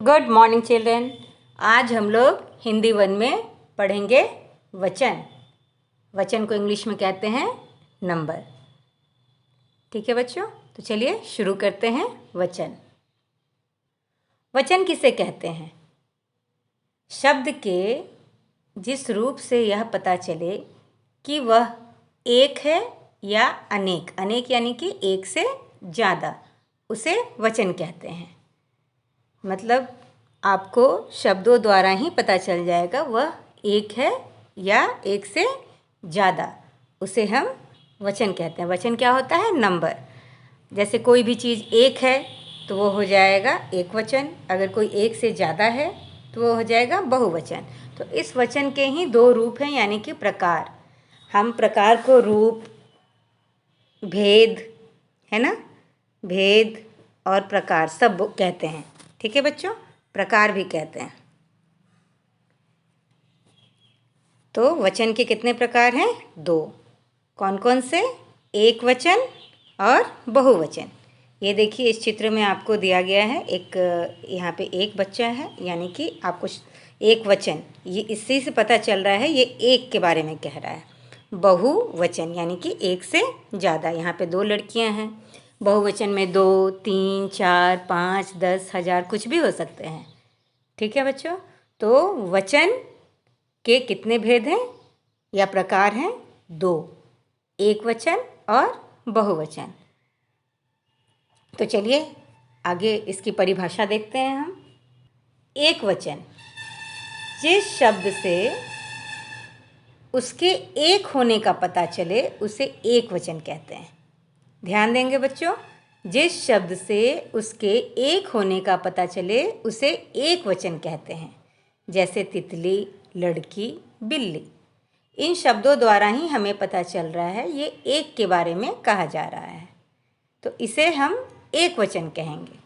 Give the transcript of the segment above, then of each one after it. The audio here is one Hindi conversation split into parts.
Good morning children. आज हम लोग हिंदी वन में पढ़ेंगे वचन। वचन को इंग्लिश में कहते हैं नंबर। ठीक है बच्चों, तो चलिए शुरू करते हैं। वचन वचन किसे कहते हैं? शब्द के जिस रूप से यह पता चले कि वह एक है या अनेक, अनेक यानी कि एक से ज़्यादा, उसे वचन कहते हैं। मतलब आपको शब्दों द्वारा ही पता चल जाएगा वह एक है या एक से ज़्यादा, उसे हम वचन कहते हैं। वचन क्या होता है? नंबर। जैसे कोई भी चीज़ एक है तो वो हो जाएगा एक वचन, अगर कोई एक से ज़्यादा है तो वो हो जाएगा बहुवचन। तो इस वचन के ही दो रूप हैं, यानी कि प्रकार। हम प्रकार को रूप, भेद, है ना, भेद और प्रकार सब कहते हैं। ठीक है बच्चों, प्रकार भी कहते हैं। तो वचन के कितने प्रकार हैं? दो। कौन कौन से? एक वचन और बहुवचन। ये देखिए, इस चित्र में आपको दिया गया है एक, यहाँ पे एक बच्चा है, यानी कि आपको एक वचन, ये इसी से पता चल रहा है ये एक के बारे में कह रहा है। बहुवचन यानी कि एक से ज़्यादा। यहाँ पे दो लड़कियाँ हैं। बहुवचन में 2, 3, 4, 5, 10, 1000 कुछ भी हो सकते हैं। ठीक है बच्चों, तो वचन के कितने भेद हैं या प्रकार हैं? दो, एक वचन और बहुवचन। तो चलिए आगे इसकी परिभाषा देखते हैं हम। एक वचन, जिस शब्द से उसके एक होने का पता चले उसे एक वचन कहते हैं। ध्यान देंगे बच्चों, जिस शब्द से उसके एक होने का पता चले उसे एक वचन कहते हैं। जैसे तितली, लड़की, बिल्ली। इन शब्दों द्वारा ही हमें पता चल रहा है ये एक के बारे में कहा जा रहा है, तो इसे हम एक वचन कहेंगे।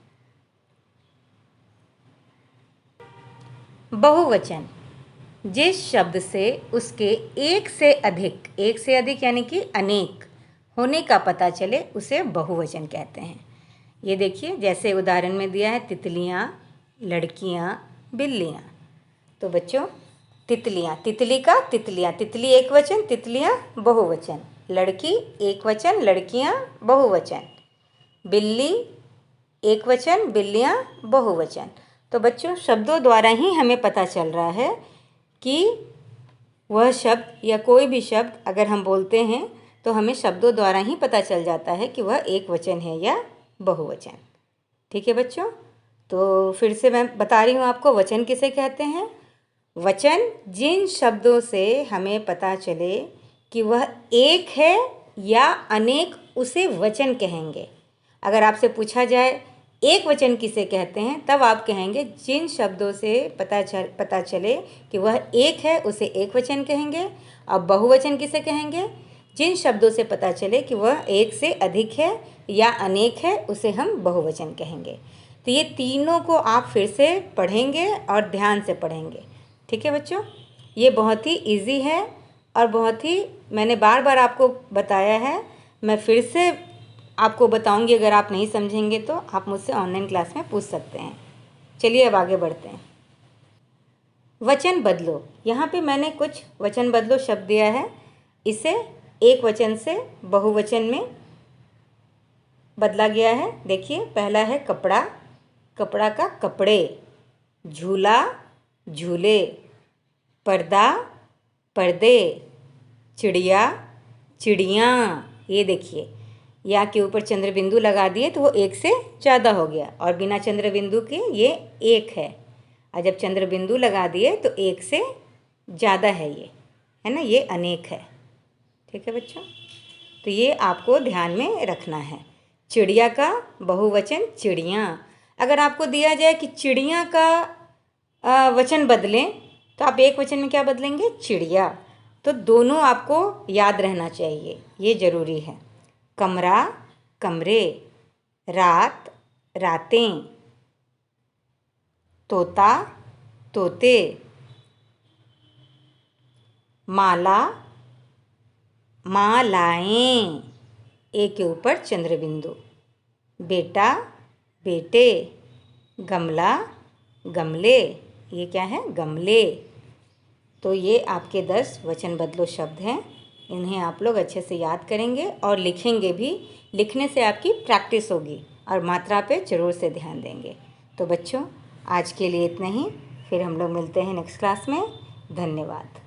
बहुवचन, जिस शब्द से उसके एक से अधिक यानी कि अनेक होने का पता चले उसे बहुवचन कहते हैं। ये देखिए, जैसे उदाहरण में दिया है, तितलियाँ, लड़कियाँ, बिल्लियाँ। तो बच्चों, तितलियाँ, तितली का तितलियाँ, तितली एक वचन, तितलियाँ बहुवचन। लड़की एक वचन, लड़कियाँ बहुवचन। बिल्ली एक वचन, बिल्लियाँ बहुवचन। तो बच्चों, शब्दों द्वारा ही हमें पता चल रहा है कि वह शब्द या कोई भी शब्द अगर हम बोलते हैं तो हमें शब्दों द्वारा ही पता चल जाता है कि वह एक वचन है या बहुवचन। ठीक है बच्चों, तो फिर से मैं बता रही हूँ आपको, वचन किसे कहते हैं? वचन जिन शब्दों से हमें पता चले कि वह एक है या अनेक, उसे वचन कहेंगे। अगर आपसे पूछा जाए एक वचन किसे कहते हैं, तब आप कहेंगे जिन शब्दों से पता चले कि वह एक है उसे एक वचन कहेंगे। और बहुवचन किसे कहेंगे? जिन शब्दों से पता चले कि वह एक से अधिक है या अनेक है, उसे हम बहुवचन कहेंगे। तो ये तीनों को आप फिर से पढ़ेंगे और ध्यान से पढ़ेंगे। ठीक है बच्चों, ये बहुत ही इजी है और बहुत ही, मैंने बार बार आपको बताया है, मैं फिर से आपको बताऊंगी। अगर आप नहीं समझेंगे तो आप मुझसे ऑनलाइन क्लास में पूछ सकते हैं। चलिए अब आगे बढ़ते हैं। वचन बदलो। यहाँ पे मैंने कुछ वचन बदलो शब्द दिया है, इसे एक वचन से बहुवचन में बदला गया है। देखिए, पहला है कपड़ा, कपड़ा का कपड़े। झूला, झूले। पर्दा, पर्दे। चिड़िया, चिड़ियाँ। ये देखिए, या के ऊपर चंद्र बिंदु लगा दिए तो वो एक से ज़्यादा हो गया, और बिना चंद्र बिंदु के ये एक है। और जब चंद्र बिंदु लगा दिए तो एक से ज़्यादा है, ये है ना, ये अनेक है। ठीक है बच्चों, तो ये आपको ध्यान में रखना है। चिड़िया का बहुवचन चिड़ियाँ। अगर आपको दिया जाए कि चिड़िया का वचन बदलें, तो आप एक वचन में क्या बदलेंगे? चिड़िया। तो दोनों आपको याद रहना चाहिए, ये ज़रूरी है। कमरा, कमरे। रात, रातें। तोता, तोते। माला, मालाएं। एक के ऊपर चंद्र बिंदु। बेटा, बेटे। गमला, गमले, ये क्या है? गमले। तो ये आपके 10 वचन बदलो शब्द हैं। इन्हें आप लोग अच्छे से याद करेंगे और लिखेंगे भी। लिखने से आपकी प्रैक्टिस होगी और मात्रा पे ज़रूर से ध्यान देंगे। तो बच्चों, आज के लिए इतना ही। फिर हम लोग मिलते हैं नेक्स्ट क्लास में। धन्यवाद।